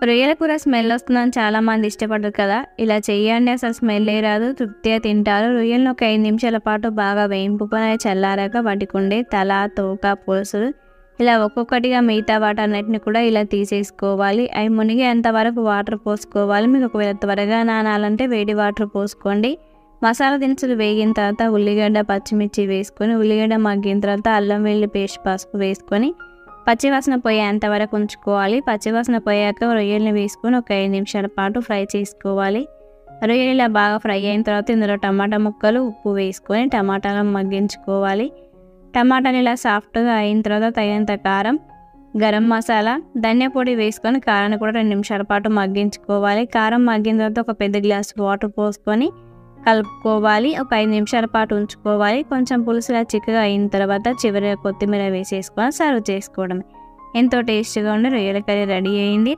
రొయ్యల కూర స్మెల్ వస్తుందని చాలామంది ఇష్టపడరు కదా. ఇలా చేయండి, అసలు స్మెల్లే రాదు, తృప్తిగా తింటారు. రొయ్యలను ఒక 5 నిమిషాల పాటు బాగా వేయింపుకొని చల్లారాక వాటికుండే తల, తోక, పులుసులు ఇలా ఒక్కొక్కటిగా మిగతా వాటన్నిటిని కూడా ఇలా తీసేసుకోవాలి. అవి మునిగేంత వరకు వాటర్ పోసుకోవాలి. మీకు ఒకవేళ త్వరగా నానాలంటే వేడి వాటర్ పోసుకోండి. మసాలా దినుసులు వేగిన తర్వాత ఉల్లిగడ్డ, పచ్చిమిర్చి వేసుకొని ఉల్లిగడ్డ మగ్గిన తర్వాత అల్లం వెల్లుల్లి పేస్ట్, పసుపు వేసుకొని పచ్చివాసన పోయేంత వరకు ఉంచుకోవాలి. పచ్చివాసన పోయాక రొయ్యల్ని వేసుకొని ఒక 5 నిమిషాల పాటు ఫ్రై చేసుకోవాలి. రొయ్యలు ఇలా బాగా ఫ్రై అయిన తర్వాత ఇందులో టమాటా ముక్కలు, ఉప్పు వేసుకొని టమాటాలను మగ్గించుకోవాలి. టమాటాలు ఇలా సాఫ్ట్గా అయిన తర్వాత తగినంత కారం, గరం మసాలా, ధనియా పొడి వేసుకొని కారాన్ని కూడా 2 నిమిషాల పాటు మగ్గించుకోవాలి. కారం మగ్గిన తర్వాత ఒక పెద్ద గ్లాస్ వాటర్ పోసుకొని కలుపుకోవాలి. ఒక 5 నిమిషాల పాటు ఉంచుకోవాలి. కొంచెం పులుసులా చిక్కగా అయిన తర్వాత చివరిగా కొత్తిమీర వేసేసుకొని సర్వ్ చేసుకోవడమే. ఎంతో టేస్టీగా ఉండే రొయ్యల కర్రీ రెడీ అయింది.